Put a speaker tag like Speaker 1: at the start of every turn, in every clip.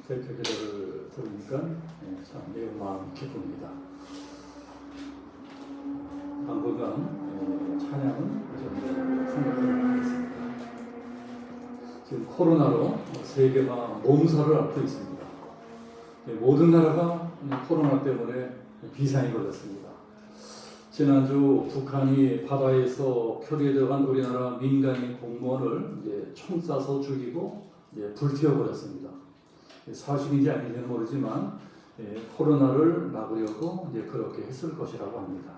Speaker 1: 제 기도를 들으니까 참 매우 마음 기쁩니다. 당분간 찬양은 좀 생각하도록 하겠습니다. 지금 코로나로 세계가 몸살을 앓고 있습니다. 모든 나라가 코로나 때문에 비상이 걸렸습니다. 지난주 북한이 바다에서 표류해들어간 우리나라 민간인 공무원을 총 쏴서 죽이고 불태워버렸습니다. 사실인지 아닌지는 모르지만 코로나를 막으려고 그렇게 했을 것이라고 합니다.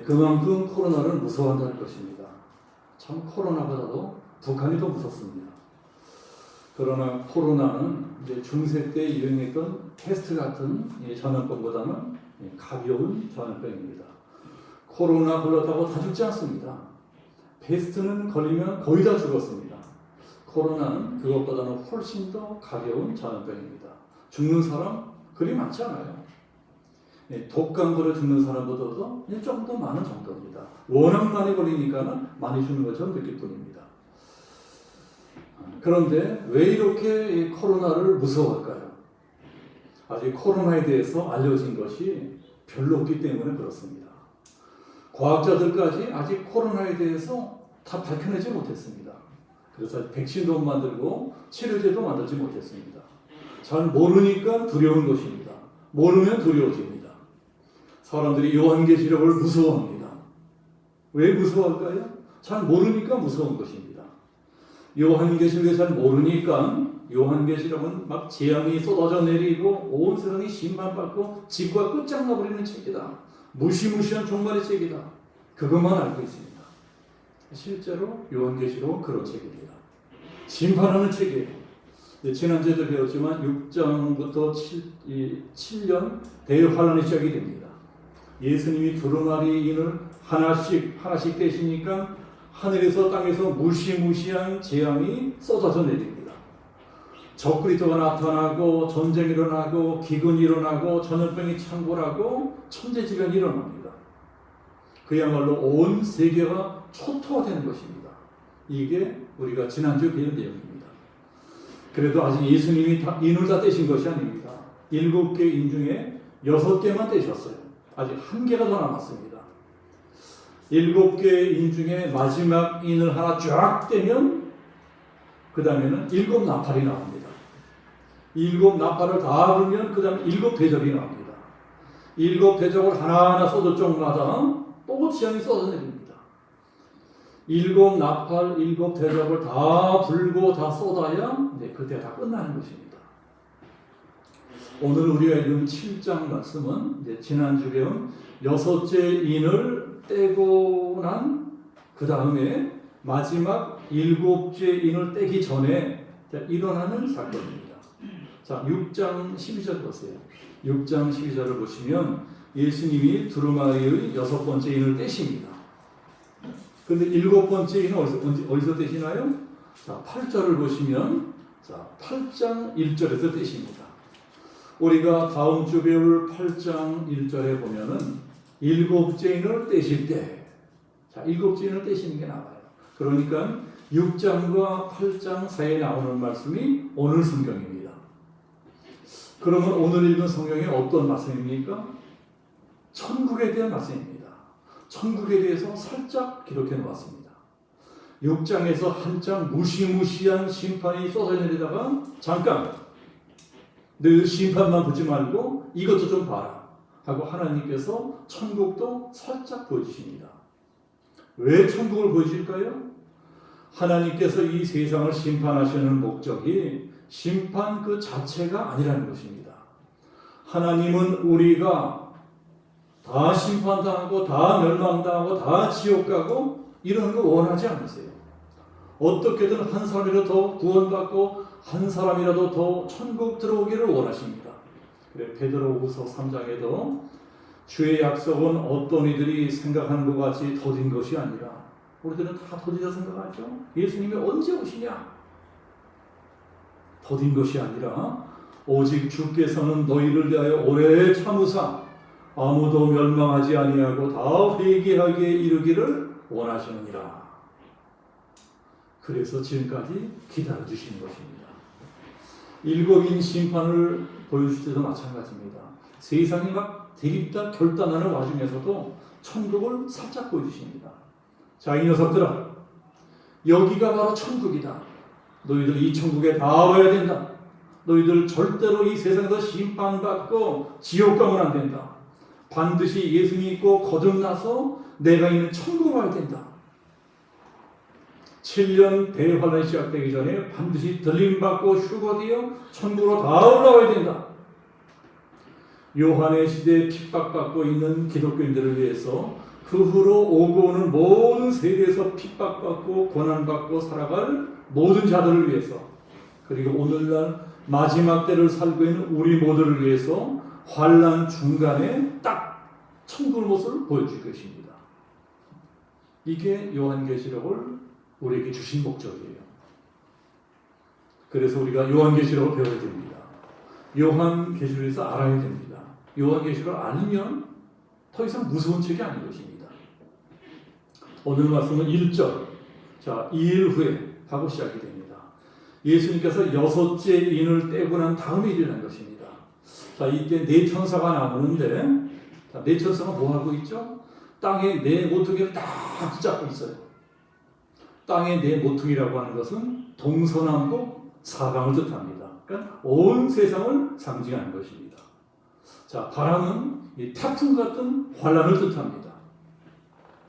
Speaker 1: 그만큼 코로나를 무서워한다는 것입니다. 참 코로나보다도 북한이 더 무섭습니다. 그러나 코로나는 중세 때 유행했던 패스트 같은 전염병보다는 가벼운 전염병입니다. 코로나 걸렸다고 다 죽지 않습니다. 패스트는 걸리면 거의 다 죽었습니다. 코로나는 그것보다는 훨씬 더 가벼운 전염병입니다. 죽는 사람 그리 많지 않아요. 독감 걸려 죽는 사람보다도 좀 더 많은 정도입니다. 워낙 많이 걸리니까 많이 죽는 것처럼 느낄 뿐입니다. 그런데 왜 이렇게 코로나를 무서워할까요? 아직 코로나에 대해서 알려진 것이 별로 없기 때문에 그렇습니다. 과학자들까지 아직 코로나에 대해서 다 밝혀내지 못했습니다. 그래서 백신도 만들고 치료제도 만들지 못했습니다. 잘 모르니까 두려운 것입니다. 모르면 두려워집니다. 사람들이 요한계시록을 무서워합니다. 왜 무서워할까요? 잘 모르니까 무서운 것입니다. 요한계시록을 잘 모르니까 요한계시록은 막 재앙이 쏟아져 내리고 온 세상이 심판받고 지구가 끝장나버리는 책이다. 무시무시한 종말의 책이다. 그것만 알고 있습니다. 실제로 요한계시록은 그런 책입니다. 심판하는 책이에요. 지난주에도 배웠지만 6장부터 7년 대환란이 시작이 됩니다. 예수님이 두루마리인을 하나씩 떼시니까 하늘에서 땅에서 무시무시한 재앙이 쏟아져 내립니다. 적그리스도가 나타나고 전쟁이 일어나고 기근이 일어나고 전염병이 창궐하고 천재지변이 일어납니다. 그야말로 온 세계가 초토화되는 것입니다. 이게 우리가 지난주에 배운 내용입니다. 그래도 아직 예수님이 인을 다 떼신 것이 아닙니다. 7개 인 중에 6개만 떼셨어요. 아직 1개가 더 남았습니다. 7개 인 중에 마지막 인을 하나 쫙 떼면 그 다음에는 7 나팔이 나옵니다. 7 나팔을 다 불면 그 다음에 7 대접이 나옵니다. 7 대접을 하나하나 쏟을 적마다 또 재앙이 쏟아내립니다. 7 나팔, 7 대접을 다 불고 다 쏟아야 그때 다 끝나는 것입니다. 오늘 우리가 읽은 7장 말씀은 지난주 배운 6째 인을 떼고 난 그 다음에 마지막 7째 인을 떼기 전에 일어나는 사건입니다. 자, 6장 12절 보세요. 6장 12절을 보시면 예수님이 두루마리의 6번째 인을 떼십니다. 그런데 7번째 인은 어디서 떼시나요? 자, 8절을 보시면 자, 8장 1절에서 떼십니다. 우리가 다음 주 배울 8장 1절에 보면은 7째 인을 떼실 때, 자, 7째 인을 떼시는 게 나와요. 그러니까 6장과 8장 사이에 나오는 말씀이 오늘 성경입니다. 그러면 오늘 읽은 성경이 어떤 말씀입니까? 천국에 대한 말씀입니다. 천국에 대해서 살짝 기록해 놓았습니다. 6장에서 한창 무시무시한 심판이 쏟아내리다가 잠깐 늘 심판만 보지 말고 이것도 좀 봐라 하고 하나님께서 천국도 살짝 보여주십니다. 왜 천국을 보여줄까요? 하나님께서 이 세상을 심판하시는 목적이 심판 그 자체가 아니라는 것입니다. 하나님은 우리가 다 심판당하고 다 멸망당하고 다 지옥 가고 이런 거 원하지 않으세요. 어떻게든 한 사람이라도 더 구원받고 한 사람이라도 더 천국 들어오기를 원하십니다. 그래 베드로후서 3장에도 주의 약속은 어떤 이들이 생각하는 것 같이 더딘 것이 아니라 우리들은 다 더디다 생각하죠. 예수님이 언제 오시냐? 더딘 것이 아니라 오직 주께서는 너희를 대하여 오래 참으사 아무도 멸망하지 아니하고 다 회개하기에 이르기를 원하시느니라. 그래서 지금까지 기다려주시는 것입니다. 일곱인 심판을 보여줄 때도 마찬가지입니다. 세상이 막 대립다 결단하는 와중에서도 천국을 살짝 보여주십니다. 자, 이 녀석들아, 여기가 바로 천국이다. 너희들 이 천국에 나와야 된다. 너희들 절대로 이 세상에서 심판받고 지옥 가면 안 된다. 반드시 예수 믿고 거듭나서 내가 있는 천국을 가야 된다. 7년 대환란이 시작되기 전에 반드시 들림받고 휴거되어 천국으로 다 올라와야 된다. 요한의 시대에 핍박받고 있는 기독교인들을 위해서 그 후로 오고 오는 모든 세대에서 핍박받고 고난받고 살아갈 모든 자들을 위해서, 그리고 오늘날 마지막 때를 살고 있는 우리 모두를 위해서 환난 중간에 딱 천국의 모습을 보여줄 것입니다. 이게 요한계시록을 우리에게 주신 목적이에요. 그래서 우리가 요한계시록을 배워야 됩니다. 요한계시록에서 알아야 됩니다. 요한계시록을 알면 더 이상 무서운 책이 아닌 것입니다. 오늘 말씀은 1절, 자, 2일 후에 하고 시작이 됩니다. 예수님께서 여섯째 인을 떼고 난 다음에 일어난 것입니다. 자, 이때 네 천사가 나오는데, 자, 네 천사가 뭐 하고 있죠? 땅에 네 모퉁이를 딱 붙잡고 있어요. 땅의 네 모퉁이라고 하는 것은 동서남북 사방을 뜻합니다. 그러니까 온 세상을 상징하는 것입니다. 자, 바람은 이 태풍 같은 환란을 뜻합니다.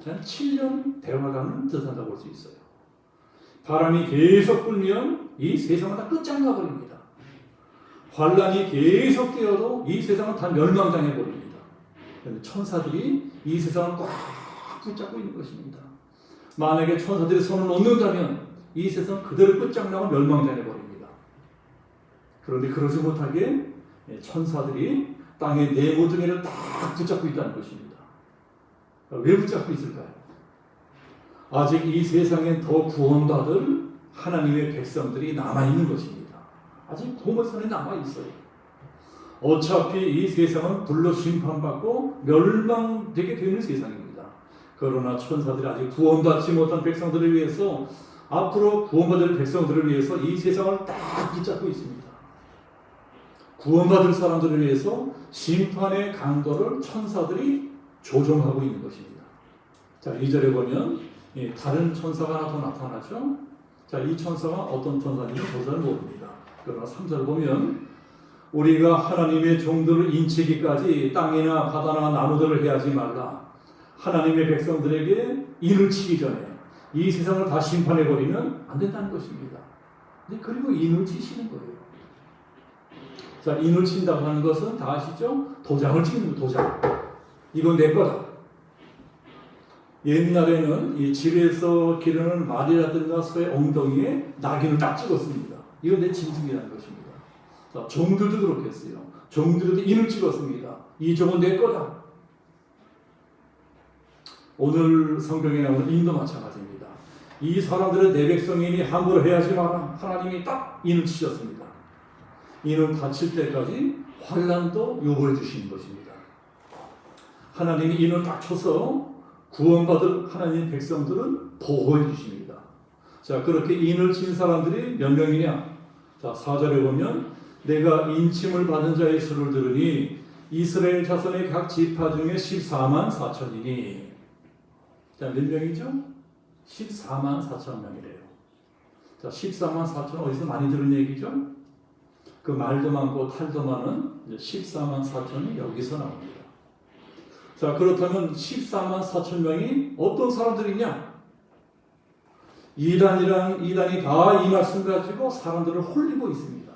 Speaker 1: 7년 대환란을 뜻한다고 볼 수 있어요. 바람이 계속 불면 이 세상은 다 끝장나 버립니다. 환란이 계속 되어도 이 세상은 다 멸망당해 버립니다. 천사들이 이 세상을 꽉 붙잡고 있는 것입니다. 만약에 천사들이 손을 놓는다면 이 세상 그대로 끝장나고 멸망당해 버립니다. 그런데 그러지 못하게 천사들이 땅의 네 모퉁이를 딱 붙잡고 있다는 것입니다. 왜 붙잡고 있을까요? 아직 이 세상엔 더 구원받을 하나님의 백성들이 남아있는 것입니다. 아직 도물선에 남아있어요. 어차피 이 세상은 불로 심판받고 멸망되게 되는 세상입니다. 그러나 천사들이 아직 구원받지 못한 백성들을 위해서, 앞으로 구원받을 백성들을 위해서 이 세상을 딱 붙잡고 있습니다. 구원받을 사람들을 위해서 심판의 강도를 천사들이 조종하고 있는 것입니다. 자, 2절에 보면 다른 천사가 하나 더 나타나죠. 자, 이 천사가 어떤 천사인지 저자는 모릅니다. 그러나 3절 보면 우리가 하나님의 종들을 인치기까지 땅이나 바다나 나무들을 해하지 말라. 하나님의 백성들에게 인을 치기 전에 이 세상을 다 심판해버리면 안 된다는 것입니다. 그리고 인을 치시는 거예요. 자, 인을 친다고 하는 것은 다 아시죠? 도장을 치는 거예요. 도장. 이건 내 거다. 옛날에는 이 집에서 기르는 말이라든가 소의 엉덩이에 낙인을 딱 찍었습니다. 이건 내 짐승이라는 것입니다. 자, 종들도 그렇게 했어요. 종들도 인을 찍었습니다. 이 종은 내 거다. 오늘 성경에 나오는 인도 마찬가지입니다. 이 사람들은 내 백성이니 함부로 해하지 마라. 하나님이 딱 인을 치셨습니다. 인을 다칠 때까지 환난도 요구해 주시는 것입니다. 하나님이 인을 딱 쳐서 구원받을 하나님의 백성들은 보호해 주십니다. 자, 그렇게 인을 친 사람들이 몇 명이냐? 자, 4절에 보면 내가 인침을 받은 자의 수를 들으니 이스라엘 자손의 각 지파 중에 14만 4천이니. 자, 몇 명이죠? 14만 4천 명이래요. 자, 14만 4천은 어디서 많이 들은 얘기죠? 그 말도 많고 탈도 많은 14만 4천이 여기서 나옵니다. 자, 그렇다면 14만 4천 명이 어떤 사람들이냐? 이단이 다 이 말씀 가지고 사람들을 홀리고 있습니다.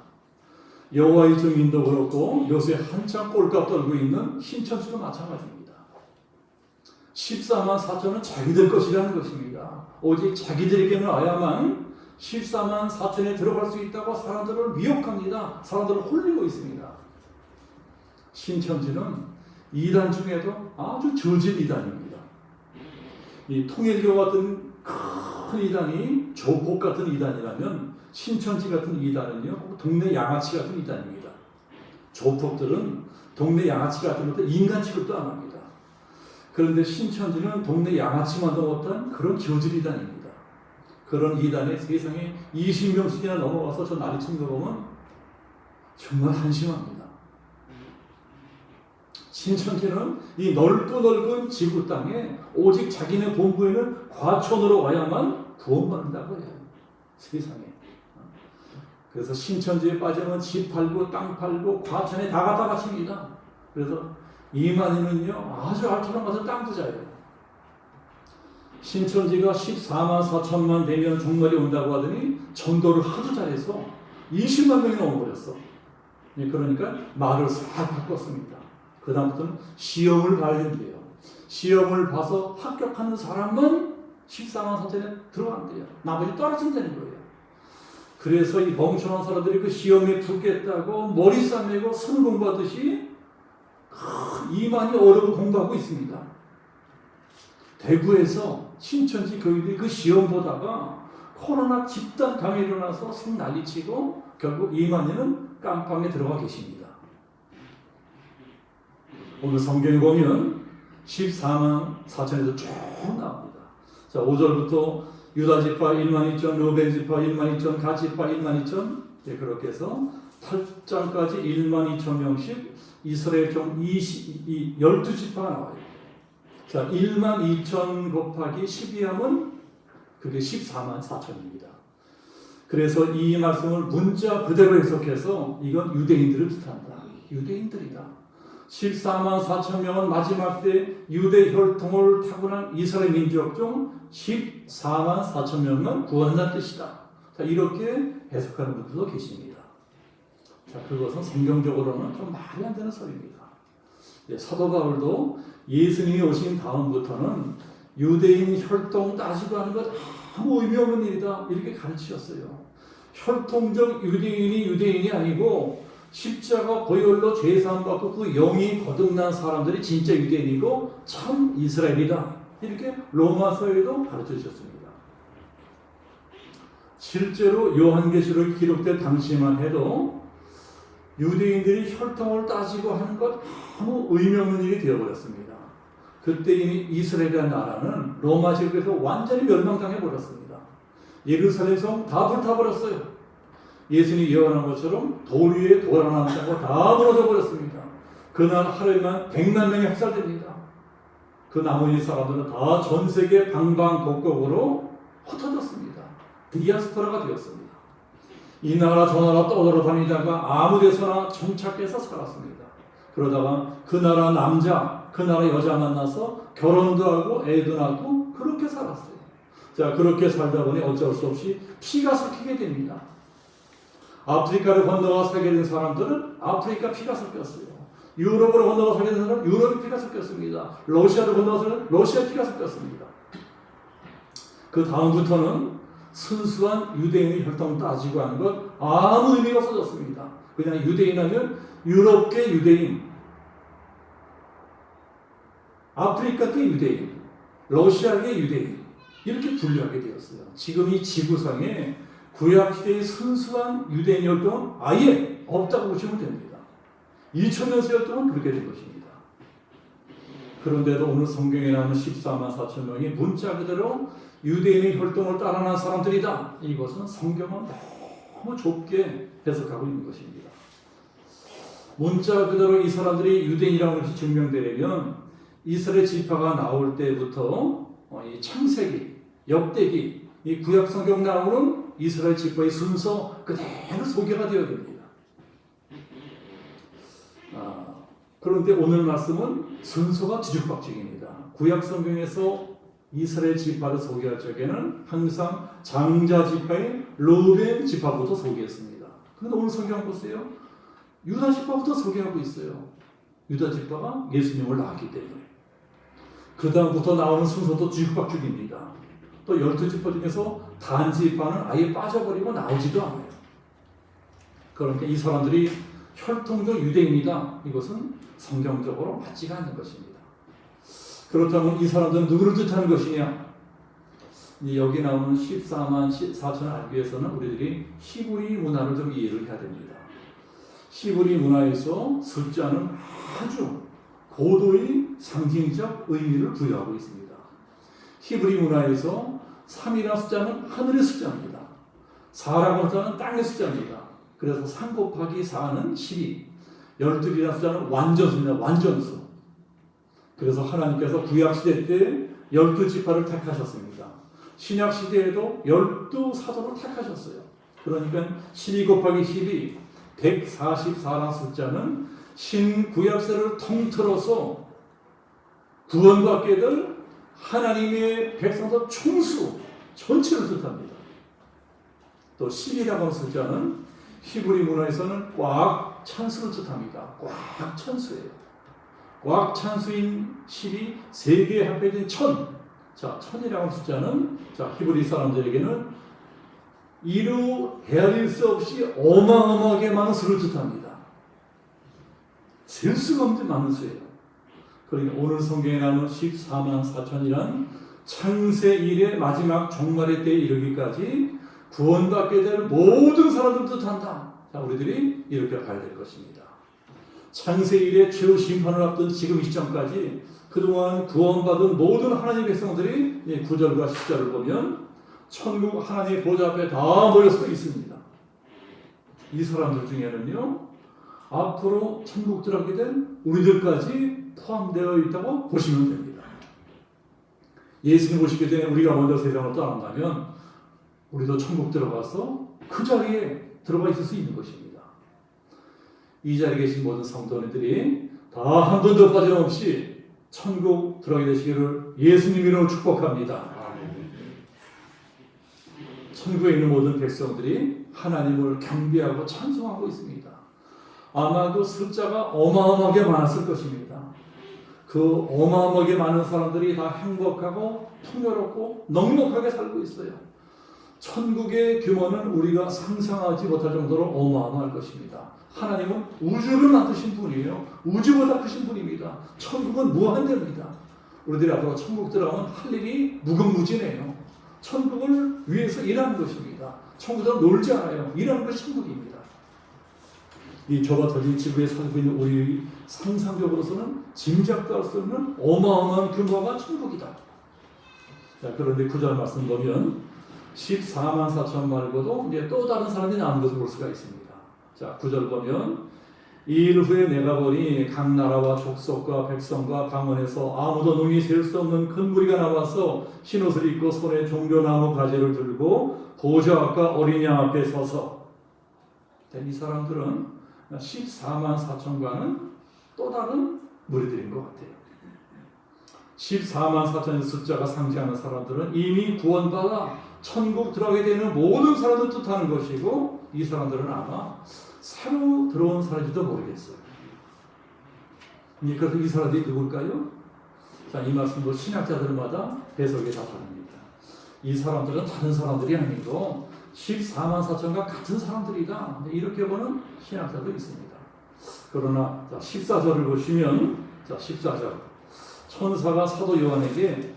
Speaker 1: 여호와의 증인도 그렇고 요새 한참 꼴값 떨고 있는 신천지도 마찬가지입니다. 14만 4천은 자기들 것이라는 것입니다. 오직 자기들에게는 와야만 14만 4천에 들어갈 수 있다고 사람들을 미혹합니다. 사람들을 홀리고 있습니다. 신천지는 이단 중에도 아주 저질 이단입니다. 이 통일교 같은 큰 이단이 조폭 같은 이단이라면 신천지 같은 이단은요, 동네 양아치 같은 이단입니다. 조폭들은 동네 양아치 같은 것도 인간 취급도 안 합니다. 그런데 신천지는 동네 양아치만도 못한 그런 저질 이단입니다. 그런 이단에 세상에 20명씩이나 넘어와서 저 난리 친 거 보면 정말 한심합니다. 신천지는 이 넓고 넓은 지구 땅에 오직 자기네 본부에는 과천으로 와야만 구원받는다고 해요. 세상에. 그래서 신천지에 빠지면 집 팔고 땅 팔고 과천에 다 갖다 바칩니다. 그래서 이만희는요 아주 알토란 가서 땅 부자예요. 신천지가 14만 4천만 되면 종말이 온다고 하더니 전도를 하도 잘해서 20만 명이 넘어버렸어. 그러니까 말을 싹 바꿨습니다. 그 다음부터는 시험을 봐야 된대요. 시험을 봐서 합격하는 사람만 14만 4천에 들어간대요. 나머지 떨어진다는 거예요. 그래서 이 멍청한 사람들이 그 시험에 붙겠다고 머리 싸매고 선 공부하듯이 이만희 어려운 공부하고 있습니다. 대구에서 신천지 교인들이 그 시험 보다가 코로나 집단 감염이 일어나서 성 난리치고 결국 이만희는 깜빵에 들어가 계십니다. 오늘 성경에 보면 14만 4천에서 쭉 나옵니다. 자, 5절부터 유다 지파 1만 2천, 르벤 지파 1만 2천, 갓 지파 1만 2천, 그렇게 해서 8장까지 1만 2천 명씩 이스라엘 종 12지파가 나와요. 자, 1만 2천 곱하기 12하면 그게 14만 4천입니다. 그래서 이 말씀을 문자 그대로 해석해서 이건 유대인들을 뜻한다. 유대인들이다. 14만 4천 명은 마지막 때 유대 혈통을 타고난 이스라엘 민족 중 14만 4천 명만 구원한다는 뜻이다. 자, 이렇게 해석하는 분들도 계십니다. 자, 그것은 성경적으로는 좀 말이 안 되는 소리입니다. 사도 바울도 예수님이 오신 다음부터는 유대인 혈통 따지고 하는 것 아무 의미 없는 일이다. 이렇게 가르치셨어요. 혈통적 유대인이 유대인이 아니고 십자가 보혈로 죄사함받고 그 영이 거듭난 사람들이 진짜 유대인이고 참 이스라엘이다. 이렇게 로마서에도 가르쳐 주셨습니다. 실제로 요한계시록이 기록된 당시만 해도 유대인들이 혈통을 따지고 하는 것 아무 의미 없는 일이 되어버렸습니다. 그때 이미 이스라엘이라는 나라는 로마 제국에서 완전히 멸망당해 버렸습니다. 예루살렘 성 다 불타버렸어요. 예수님이 예언한 것처럼 돌 위에 돌 하나 남자고 다 무너져 버렸습니다. 그날 하루에만 100만 명이 학살됩니다. 그 나머지 사람들은 다 전 세계 방방곡곡으로 흩어졌습니다. 디아스포라가 되었습니다. 이 나라 저 나라 떠돌아다니다가 아무 데서나 정착해서 살았습니다. 그러다가 그 나라 남자, 그 나라 여자 만나서 결혼도 하고 애도 낳고 그렇게 살았어요. 자, 그렇게 살다 보니 어쩔 수 없이 피가 섞이게 됩니다. 아프리카를 건너가 살게 된 사람들은 아프리카 피가 섞였어요. 유럽으로 건너가 살게 된 사람은 유럽 피가 섞였습니다. 러시아로 건너가 살게 된 러시아 피가 섞였습니다. 그 다음부터는 순수한 유대인의 혈통 따지고 하는 것 아무 의미가 없어졌습니다. 그냥 유대인 하면 유럽계 유대인, 아프리카계 유대인, 러시아계 유대인 이렇게 분류하게 되었어요. 지금 이 지구상에 구약시대의 순수한 유대인 혈통은 아예 없다고 보시면 됩니다. 2000년 혈통은 그렇게 된 것입니다. 그런데도 오늘 성경에 나오는 14만 4천 명이 문자 그대로 유대인의 혈통을 따라난 사람들이다. 이것은 성경은 너무 좁게 해석하고 있는 것입니다. 문자 그대로 이 사람들이 유대인이라는 것이 증명되려면 이스라엘 지파가 나올 때부터 이 창세기, 역대기, 이 구약 성경 나오는 이스라엘 지파의 순서 그대로 소개가 되어야 됩니다. 그런데 오늘 말씀은 순서가 뒤죽박죽입니다. 구약 성경에서 이스라엘 지파를 소개할 적에는 항상 장자 지파인 르벤 지파부터 소개했습니다. 그런데 오늘 성경 보세요. 유다 지파부터 소개하고 있어요. 유다 지파가 예수님을 낳았기 때문에. 그 다음부터 나오는 순서도 뒤죽박죽입니다. 또 12지파 중에서 단 지파는 아예 빠져버리고 나오지도 않아요. 그러니까 이 사람들이 혈통적 유대인이다. 이것은 성경적으로 맞지가 않는 것입니다. 그렇다면 이 사람들은 누구를 뜻하는 것이냐? 여기 나오는 14만 4천을 알기 위해서는 우리들이 히브리 문화를 좀 이해를 해야 됩니다. 히브리 문화에서 숫자는 아주 고도의 상징적 의미를 부여하고 있습니다. 히브리 문화에서 3이라는 숫자는 하늘의 숫자입니다. 4라고 숫자는 땅의 숫자입니다. 그래서 3 곱하기 4는 12. 12이라는 숫자는 완전수입니다. 완전수. 그래서 하나님께서 구약시대 때 12지파를 택하셨습니다. 신약시대에도 12사도를 택하셨어요. 그러니까 12 곱하기 12, 144라는 숫자는 신구약세를 통틀어서 구원받게 될 하나님의 백성들 총수 전체를 뜻합니다. 또 10이라고 하는 숫자는 히브리 문화에서는 꽉 찬수를 뜻합니다. 꽉 찬수예요. 꽉 찬수인 10이 3개에 합해진 1000. 자, 1000이라고 하는 숫자는 자, 히브리 사람들에게는 이루 헤아릴 수 없이 어마어마하게 많은 수를 뜻합니다. 셀 수가 없는 많은 수예요. 그러니까 오늘 성경에 나오는 14만 4천이란 창세 이래 마지막 종말의 때에 이르기까지 구원받게 될 모든 사람들 뜻한다. 자, 우리들이 이렇게 봐야 될 것입니다. 창세 이래 최후 심판을 앞둔 지금 이 시점까지 그동안 구원받은 모든 하나님의 백성들이 9절과 10절을 보면 천국 하나님의 보좌 앞에 다 모여서 있습니다. 이 사람들 중에는요, 앞으로 천국 들어가게 된 우리들까지 포함되어 있다고 보시면 됩니다. 예수님 오시기 전에 우리가 먼저 세상을 떠난다면 우리도 천국 들어가서 그 자리에 들어가 있을 수 있는 것입니다. 이 자리에 계신 모든 성도님들이 다 한 번도 빠짐없이 천국 들어가게 되시기를 예수님 이름으로 축복합니다. 천국에 있는 모든 백성들이 하나님을 경배하고 찬송하고 있습니다. 아마 그 숫자가 어마어마하게 많았을 것입니다. 그 어마어마하게 많은 사람들이 다 행복하고 풍요롭고 넉넉하게 살고 있어요. 천국의 규모는 우리가 상상하지 못할 정도로 어마어마할 것입니다. 하나님은 우주를 만드신 분이에요. 우주보다 크신 분입니다. 천국은 무한대입니다. 우리들이 앞으로 천국 들어가면 할 일이 무궁무진해요. 천국을 위해서 일하는 것입니다. 천국은 놀지 않아요. 일하는 것이 천국입니다. 이 좁아터진 지구에 살고 있는 우리 상상적으로서는 짐작도 할 수 없는 어마어마한 규모가 천국이다. 자, 그런데 9절 말씀 보면 14만 4천 말고도 이제 또 다른 사람이 나온 것을 볼 수가 있습니다. 자, 9절 보면 이 일 후에 내가 보니 각 나라와 족속과 백성과 방언에서 아무도 능히 셀 수 없는 큰 무리가 나와서 흰옷을 입고 손에 종려나무 가지를 들고 보좌 앞과 어린 양 앞에 서서 이 사람들은 14만 4천과는 또 다른 무리들인 것 같아요. 14만 4천의 숫자가 상징하는 사람들은 이미 구원받아 천국 들어가게 되는 모든 사람들 뜻하는 것이고 이 사람들은 아마 새로 들어온 사람일지도 모르겠어요. 그래서 이 사람들이 누굴까요? 자, 이 말씀도 신학자들마다 해석이 다 다릅니다. 이 사람들은 다른 사람들이 아니고 14만 4천과 같은 사람들이다. 이렇게 보는 신학자도 있습니다. 그러나 14절을 보시면 자, 14절 천사가 사도 요한에게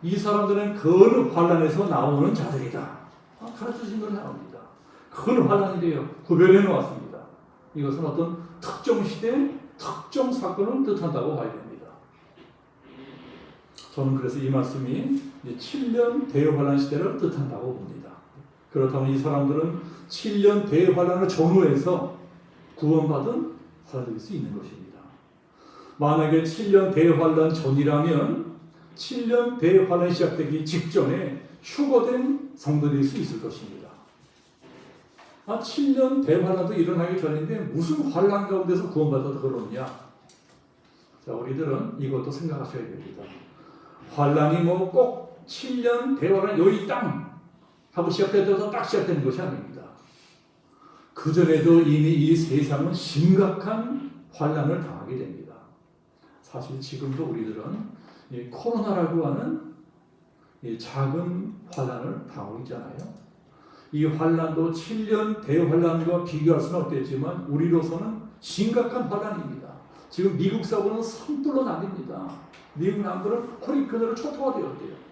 Speaker 1: 이 사람들은 큰 환난에서 나오는 자들이다. 가르쳐주신 걸 나옵니다. 큰 환난이래요. 구별해 놓았습니다. 이것은 어떤 특정 시대, 특정 사건을 뜻한다고 봐야 됩니다. 저는 그래서 이 말씀이 7년 대환란 시대를 뜻한다고 봅니다. 그렇다면 이 사람들은 7년 대환란을 전후해서 구원받은 사람들일 수 있는 것입니다. 만약에 7년 대환란 전이라면 7년 대환란이 시작되기 직전에 휴거된 성도들일 수 있을 것입니다. 7년 대환란도 일어나기 전인데 무슨 환란 가운데서 구원받아서 그러느냐? 자, 우리들은 이것도 생각하셔야 됩니다. 환란이 뭐 꼭 7년 대환란 여기 땅 하고 시작되어서 딱 시작되는 것이 아닙니다. 그 전에도 이미 이 세상은 심각한 환란을 당하게 됩니다. 사실 지금도 우리들은 이 코로나라고 하는 이 작은 환란을 당하고 있잖아요. 이 환란도 7년 대환란과 비교할 수는 없겠지만 우리로서는 심각한 환란입니다. 지금 미국 사고는 산불로 나뉩니다. 미국 남부는 허리케인으로 초토화되었대요.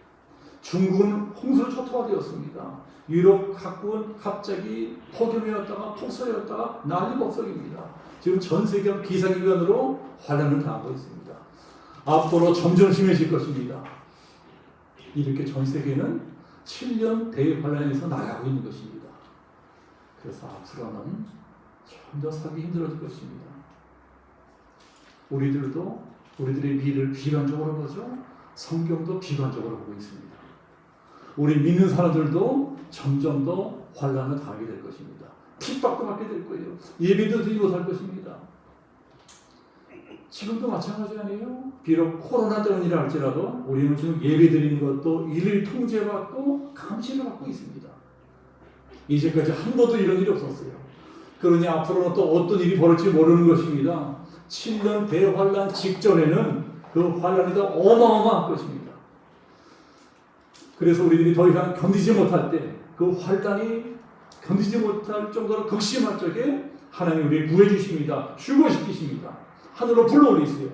Speaker 1: 중국은 홍수로 초토화되었습니다. 유럽 각국은 갑자기 폭염이었다가 폭설이었다가 난리법석입니다. 지금 전 세계 기상기관으로 환란을 당하고 있습니다. 앞으로 점점 심해질 것입니다. 이렇게 전 세계는 7년 대환란에서 나가고 있는 것입니다. 그래서 앞으로는 점점 살기 힘들어질 것입니다. 우리들도 우리들의 미를 비관적으로 보죠. 성경도 비관적으로 보고 있습니다. 우리 믿는 사람들도 점점 더 환난을 당하게 될 것입니다. 핍박도 받게 될 거예요. 예배도 드리지 못할 것입니다. 지금도 마찬가지 아니에요? 비록 코로나 때문이라 할지라도 우리는 지금 예배 드리는 것도 일일 통제받고 감시를 받고 있습니다. 이제까지 한 번도 이런 일이 없었어요. 그러니 앞으로는 또 어떤 일이 벌어질지 모르는 것입니다. 7년 대환란 직전에는 그 환란이 더 어마어마한 것입니다. 그래서 우리들이 더 이상 견디지 못할 때 그 환란이 견디지 못할 정도로 극심할 적에 하나님 우리 구해 주십니다. 휴거시키십니다. 하늘로 불러올리세요.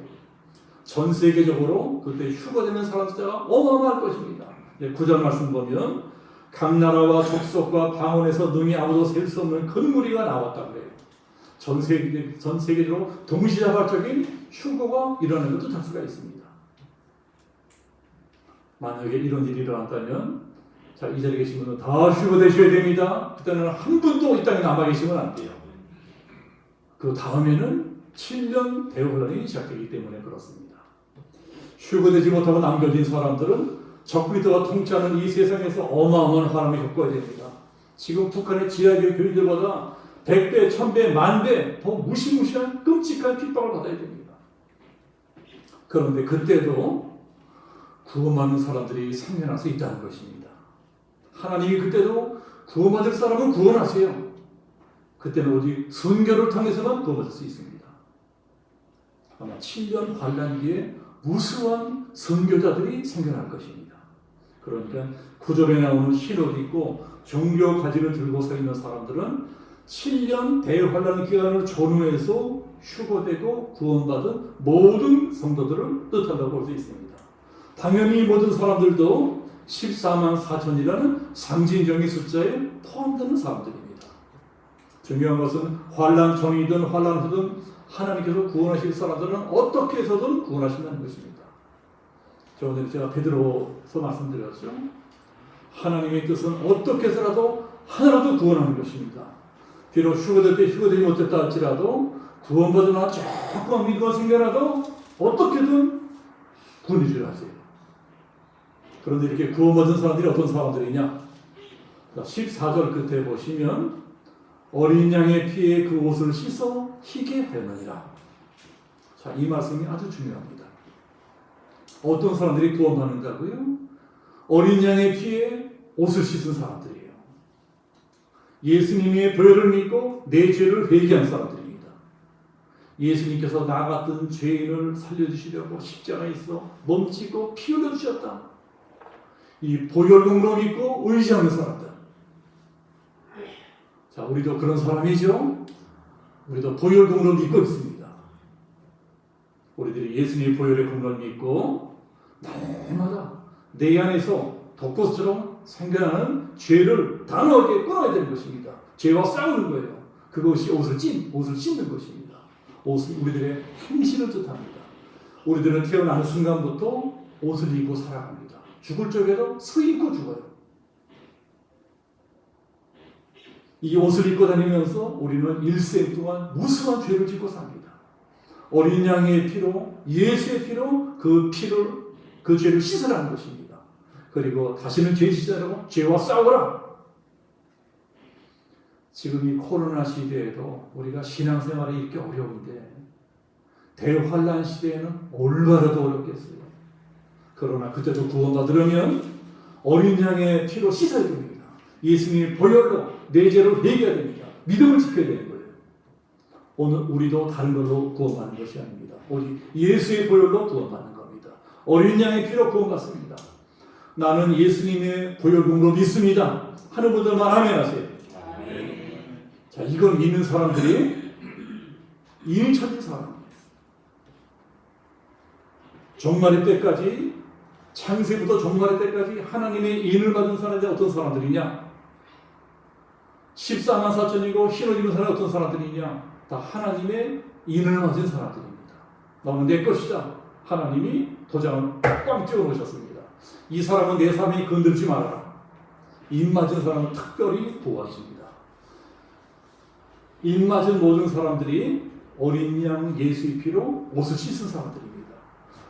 Speaker 1: 전 세계적으로 그때 휴거되는 사람 숫자가 어마어마할 것입니다. 9절 말씀 보면 각 나라와 족속과 방언에서 능히 아무도 셀 수 없는 큰 무리가 나왔다 그래요. 전 세계적으로 동시다발적인 휴거가 일어나는 것도 알 수가 있습니다. 만약에 이런 일이 일어났다면 자, 이 자리에 계신 분은 다 휴거되셔야 됩니다. 그때는 한 분도 이 땅에 남아 계시면 안 돼요. 그 다음에는 7년 대환란이 시작되기 때문에 그렇습니다. 휴거되지 못하고 남겨진 사람들은 적그리스도가 통치하는 이 세상에서 어마어마한 환란을 겪어야 됩니다. 지금 북한의 지하교회 교인들보다 100배, 1000배, 10,000배 더 무시무시한 끔찍한 핍박을 받아야 됩니다. 그런데 그때도 구원받는 사람들이 생겨날 수 있다는 것입니다. 하나님이 그때도 구원받을 사람은 구원하세요. 그때는 오직 순교를 통해서만 구원받을 수 있습니다. 아마 7년 환란기에 무수한 선교자들이 생겨날 것입니다. 그러니까 구절에 나오는 흰옷 입고 종교 가지를 들고 서 있는 사람들은 7년 대환란 기간을 전후해서 휴거되고 구원받은 모든 성도들을 뜻한다고 볼 수 있습니다. 당연히 모든 사람들도 14만 4천이라는 상징적인 숫자에 포함되는 사람들입니다. 중요한 것은 환란 전이든 환란 후든 하나님께서 구원하실 사람들은 어떻게 해서든 구원하신다는 것입니다. 저번에 제가 베드로서 말씀드렸죠. 하나님의 뜻은 어떻게 해서라도 하나라도 구원하는 것입니다. 비록 휴거될 때 휴거되지 못했다 할지라도 구원받으나 조금만 믿음이 생겨나도 어떻게든 구원해 주려 하세요. 그런데 이렇게 구원받은 사람들이 어떤 사람들이냐? 14절 끝에 보시면 어린 양의 피에 그 옷을 씻어 희게 하였느니라. 자, 이 말씀이 아주 중요합니다. 어떤 사람들이 구원받는다고요? 어린 양의 피에 옷을 씻은 사람들이에요. 예수님의 보혈을 믿고 내 죄를 회개한 사람들입니다. 예수님께서 나 같은 죄인을 살려주시려고 십자가에 있어 몸짓고 피 흘려주셨다. 이 보혈 공로 믿고 의지하는 사람들. 자, 우리도 그런 사람이죠. 우리도 보혈 공로를 믿고 있습니다. 우리들이 예수님의 보혈의 공로를 믿고 날마다 내 안에서 독버섯처럼 생겨나는 죄를 단호하게 끊어야 되는 것입니다. 죄와 싸우는 거예요. 그것이 옷을 찢는 것입니다. 옷은 우리들의 행실을 뜻합니다. 우리들은 태어나는 순간부터 옷을 입고 살아갑니다. 죽을 적에도 수 입고 죽어요. 이 옷을 입고 다니면서 우리는 일생 동안 무수한 죄를 짓고 삽니다. 어린 양의 피로, 예수의 피로 그 죄를 씻으라는 것입니다. 그리고 다시는 죄 짓지 않고 죄와 싸우라. 지금 이 코로나 시대에도 우리가 신앙생활이 이렇게 어려운데 대환란 시대에는 얼마나 더 어렵겠어요. 그러나 그때도 구원받으려면 어린 양의 피로 씻어야 됩니다. 예수님의 보혈로 내 죄를 회개해야 됩니다. 믿음을 지켜야 되는 거예요. 오늘 우리도 다른 걸로 구원받는 것이 아닙니다. 오직 예수의 보혈로 구원받는 겁니다. 어린 양의 피로 구원받습니다. 나는 예수님의 보혈 공로 믿습니다 하는 분들만 아멘 하세요. 자, 이걸 믿는 사람들이 인천인 사람입니다. 종말의 때까지, 창세부터 종말의 때까지 하나님의 인을 받은 사람들이 어떤 사람들이냐? 14만 4천이고 흰옷 입은 사람이 어떤 사람들이냐? 다 하나님의 인을 맞은 사람들입니다. 너는 내 것이다. 하나님이 도장을 꽝 찍어 놓으셨습니다. 이 사람은 내 삶이 건들지 말아라. 인 맞은 사람은 특별히 보호하십니다. 입맞은 모든 사람들이 어린 양 예수의 피로 옷을 씻은 사람들입니다.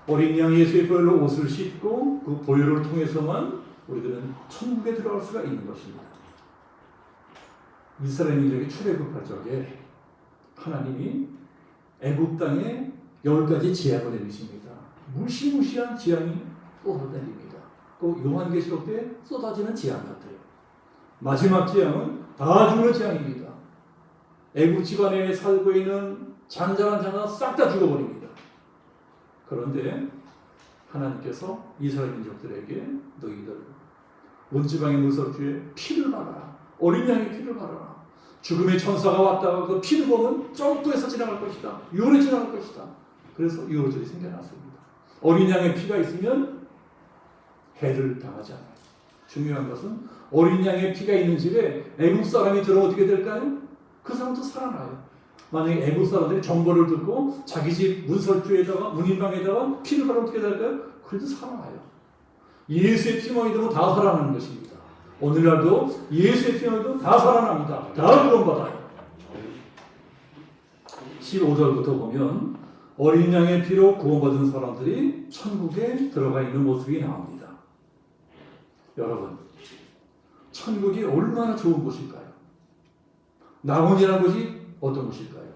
Speaker 1: 어린 양 예수의 보혈로 옷을 씻고 그 보혈을 통해서만 우리들은 천국에 들어갈 수가 있는 것입니다. 이스라엘인들에게 출애굽할 적에 하나님이 애굽 땅에 10가지 재앙을 내리십니다. 무시무시한 재앙이 쏟아내립니다. 또 요한계시록 때 쏟아지는 재앙 같아요. 마지막 재앙은 다 죽는 재앙입니다. 애굽 집안에 살고 있는 잔잔한 자가 싹 다 죽어버립니다. 그런데 하나님께서 이스라엘 민족들에게 너희들 온 지방의 문설주에 피를 발하라. 어린 양의 피를 발하라. 죽음의 천사가 왔다가 그 피를 보면 점프해서 지나갈 것이다. 유월에 지나갈 것이다. 그래서 유월절이 생겨났습니다. 어린 양의 피가 있으면 해를 당하지 않아요. 중요한 것은 어린 양의 피가 있는 집에 애국 사람이 들어 어떻게 될까요? 그 사람도 살아나요. 만약에 애국 사람들이 정보를 듣고 자기 집 문설주에다가 문인방에다가 피를 바르면 어떻게 될까요? 그래도 살아나요. 예수의 피멍이 들면 다 살아나는 것입니다. 오늘날도 예수의 피멍이 들면 다 살아납니다. 다 구원받아요. 15절부터 보면 어린 양의 피로 구원받은 사람들이 천국에 들어가 있는 모습이 나옵니다. 여러분, 천국이 얼마나 좋은 곳일까요? 낙원이라는 곳이 어떤 곳일까요?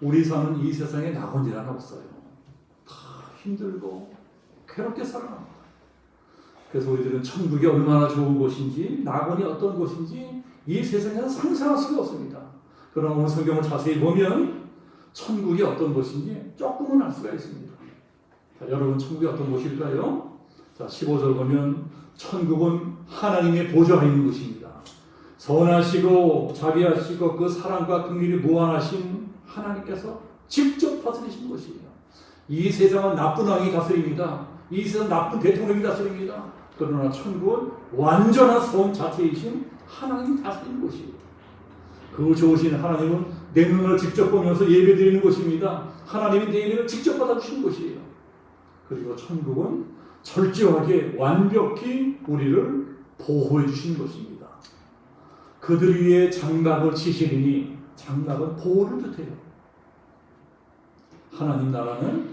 Speaker 1: 우리 사는 이 세상에 낙원이라는 없어요. 다 힘들고 괴롭게 살아갑니다. 그래서 우리들은 천국이 얼마나 좋은 곳인지, 낙원이 어떤 곳인지 이 세상에서 상상할 수가 없습니다. 그러나 오늘 성경을 자세히 보면 천국이 어떤 곳인지 조금은 알 수가 있습니다. 자, 여러분, 천국이 어떤 곳일까요? 자, 15절 보면 천국은 하나님의 보좌가 있는 곳입니다. 선하시고 자비하시고 그 사랑과 긍휼이 무한하신 하나님께서 직접 다스리신 곳이에요. 이 세상은 나쁜 왕이 다스립니다. 이 세상은 나쁜 대통령이 다스립니다. 그러나 천국은 완전한 성 자체이신 하나님이 다스리는 곳이에요. 그 좋으신 하나님은 내 눈을 직접 보면서 예배드리는 곳입니다. 하나님이 내 예배를 직접 받아주시는 곳이에요. 그리고 천국은 철저하게 완벽히 우리를 보호해 주시는 곳입니다. 그들 위에 장막을 치시리니 장막은 보호를 뜻해요. 하나님 나라는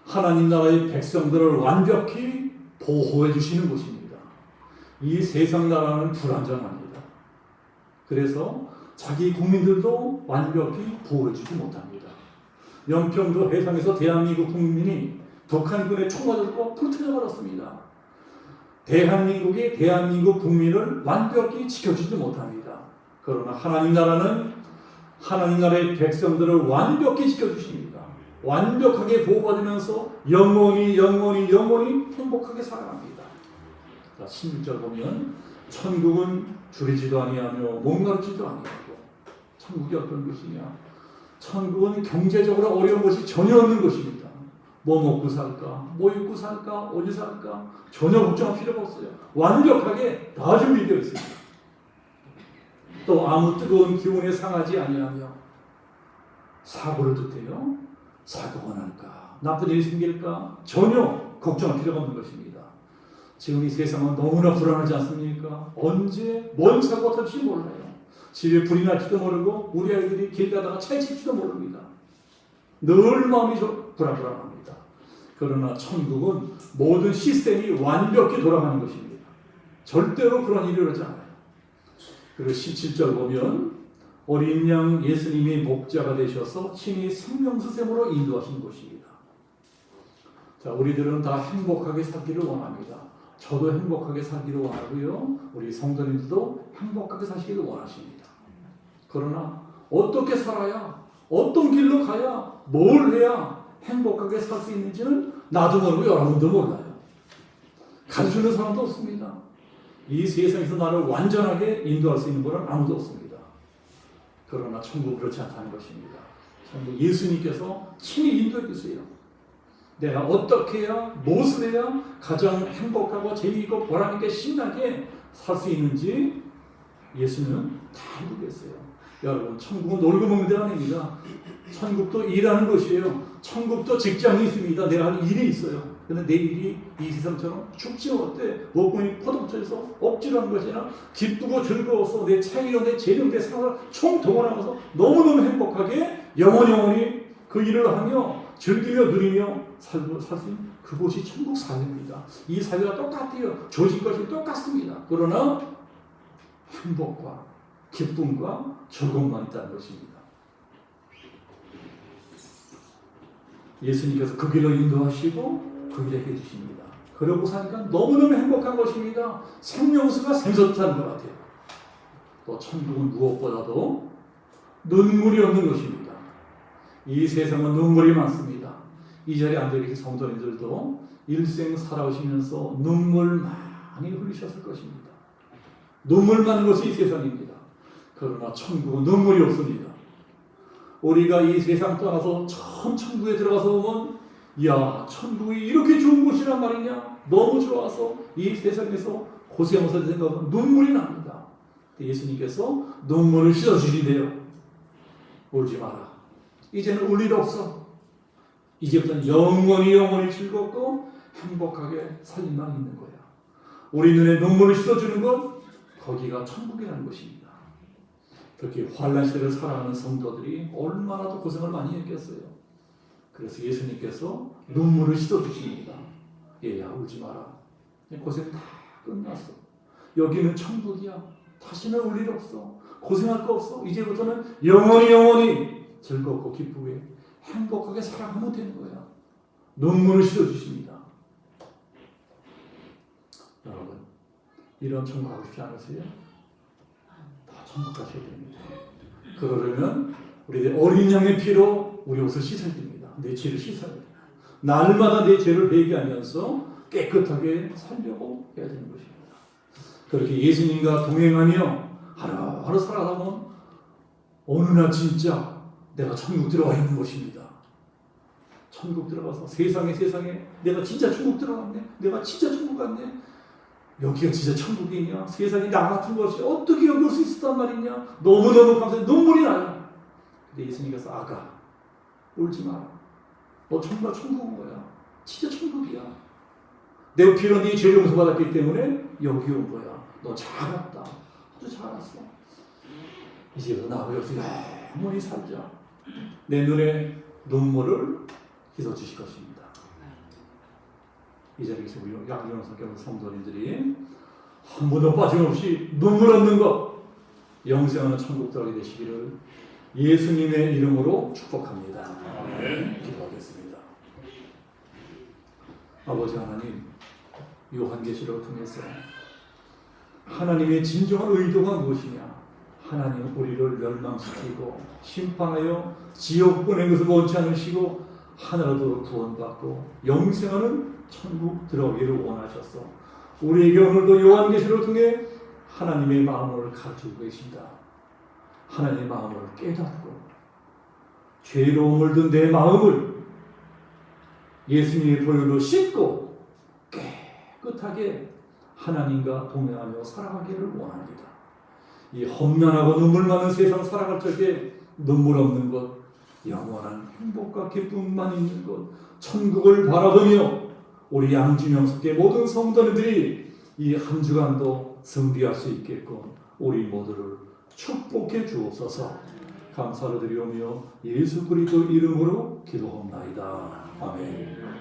Speaker 1: 하나님 나라의 백성들을 완벽히 보호해 주시는 곳입니다. 이 세상 나라는 불완전합니다. 그래서 자기 국민들도 완벽히 보호해 주지 못합니다. 연평도 해상에서 대한민국 국민이 북한군에 총 맞았고 불태워 버렸습니다. 대한민국이 대한민국 국민을 완벽히 지켜주지 못합니다. 그러나 하나님 나라는 하나님 나라의 백성들을 완벽히 지켜주십니다. 완벽하게 보호받으면서 영원히 행복하게 살아갑니다. 자, 16절 보면 천국은 줄이지도 아니하며 목마르지도 아니하고. 천국이 어떤 것이냐? 천국은 경제적으로 어려운 것이 전혀 없는 것입니다. 뭐 먹고 살까? 뭐 입고 살까? 어디 살까? 전혀 걱정할 필요가 없어요. 완벽하게 다 준비되어 있습니다. 또 아무 뜨거운 기운에 상하지 아니하며. 사고를 뜻해요. 사고가 날까? 나쁜 일이 생길까? 전혀 걱정할 필요가 없는 것입니다. 지금 이 세상은 너무나 불안하지 않습니까? 언제 뭔 사고가 터질지 몰라요. 집에 불이 날지도 모르고 우리 아이들이 길 가다가 차에 칠지도 모릅니다. 늘 마음이 불안합니다. 그러나 천국은 모든 시스템이 완벽히 돌아가는 것입니다. 절대로 그런 일이 일어나지 않아요. 그리고 17절 보면 어린 양 예수님이 목자가 되셔서 친히 생명수샘으로 인도하신 곳입니다. 자, 우리들은 다 행복하게 살기를 원합니다. 저도 행복하게 살기를 원하고요. 우리 성도님들도 행복하게 사시기를 원하십니다. 그러나 어떻게 살아야, 어떤 길로 가야, 뭘 해야 행복하게 살 수 있는지는 나도 모르고 여러분도 몰라요. 가르치는 사람도 없습니다. 이 세상에서 나를 완전하게 인도할 수 있는 분은 아무도 없습니다. 그러나 천국은 그렇지 않다는 것입니다. 천국 예수님께서 친히 인도해 주세요. 내가 어떻게 해야, 무엇을 해야 가장 행복하고 재미있고 보람있게 신나게 살 수 있는지 예수님은 다 알고 계세요. 여러분, 천국은 놀고 먹는 데가 아닙니다. 천국도 일하는 곳이에요. 천국도 직장이 있습니다. 내가 하는 일이 있어요. 근데 내일이 이 세상처럼 죽지 못해 목구멍이 포동쳐서 억지로 하는 것이 아니라 기쁘고 즐거워서 내 차이로 내 재능 내 생활을 총동원하면서 너무너무 행복하게 영원히 그 일을 하며 즐기며 누리며 살 수 있는 그곳이 천국 사회입니다. 이 사회가 똑같아요. 조직 것이 똑같습니다. 그러나 행복과 기쁨과 즐거움만 있다는 것입니다. 예수님께서 그 길로 인도하시고 그 길에 해주십니다. 그러고 사니까 너무너무 행복한 것입니다. 생명수가 샘솟다는 것 같아요. 또 천국은 무엇보다도 눈물이 없는 것입니다. 이 세상은 눈물이 많습니다. 이 자리에 앉아계신 성도님들도 일생 살아오시면서 눈물 많이 흘리셨을 것입니다. 눈물 많은 것이 이 세상입니다. 그러나 천국은 눈물이 없습니다. 우리가 이 세상 떠나서 처음 천국에 들어가서 보면 야, 천국이 이렇게 좋은 곳이란 말이냐? 너무 좋아서 이 세상에서 고생하면서 생각하면 눈물이 납니다. 예수님께서 눈물을 씻어주신대요. 울지 마라. 이제는 울 일 없어. 이제부터는 영원히 즐겁고 행복하게 살 일만 있는 거야. 우리 눈에 눈물을 씻어주는 건 거기가 천국이라는 것입니다. 그렇게 환난 시대를 살아가는 성도들이 얼마나 더 고생을 많이 했겠어요. 그래서 예수님께서 눈물을 씻어주십니다. 얘야, 울지 마라. 고생 다 끝났어. 여기는 천국이야. 다시는 울 일 없어. 고생할 거 없어. 이제부터는 영원히 즐겁고 기쁘게 행복하게 살아가면 되는 거야. 눈물을 씻어주십니다. 여러분, 이런 천국 가고 싶지 않으세요? 다 천국 가셔야 됩니다. 그러려면 우리 어린 양의 피로 우리 옷을 씻어야 됩니다. 내 죄를 씻어야 됩니다. 날마다 내 죄를 회개하면서 깨끗하게 살려고 해야 되는 것입니다. 그렇게 예수님과 동행하며 하루하루 살아가다 보면 어느 날 진짜 내가 천국 들어가 있는 것입니다. 천국 들어가서 세상에 내가 진짜 천국 들어갔네. 내가 진짜 천국 갔네. 여기가 진짜 천국이냐? 세상에 나 같은 것이 어떻게 여기 올 수 있었단 말이냐? 너무너무 감사해. 눈물이 나요. 근데 예수님께서 아가, 울지 마라. 너 정말 천국 온 거야. 진짜 천국이야. 내 피로 네 죄 용서받았기 때문에 여기 온 거야. 너 잘 왔다. 아주 잘 왔어. 이제부터 나하고 여기서 영원히 살자. 내 눈에 눈물을 씻어주실 것입니다. 이 자리에 계신 우리 양경 성경 성도님들이 한 번도 빠짐없이 눈물 없는 것 영생하는 천국 들어가게 되시기를 예수님의 이름으로 축복합니다. 네. 기도하겠습니다. 아버지 하나님, 요한계시록을 통해서 하나님의 진정한 의도가 무엇이냐? 하나님 우리를 멸망시키고 심판하여 지옥 보낸 것을 원치 않으시고 하늘로도 구원받고 영생하는 천국 들어가기를 원하셔서 우리에게 오늘도 요한계시록을 통해 하나님의 마음을 가르치고 계신다. 하나님의 마음을 깨닫고 죄로움을 든 내 마음을 예수님의 보혈로 씻고 깨끗하게 하나님과 동행하며 살아가기를 원합니다. 이 험난하고 눈물 많은 세상 살아갈 적에 눈물 없는 것, 영원한 행복과 기쁨만 있는 것, 천국을 바라보며 우리 양주명석의 모든 성도들이 이 한 주간도 승리할 수 있게끔 우리 모두를 축복해 주옵소서. 감사를 드리오며 예수 그리스도 이름으로 기도합나이다. 아멘.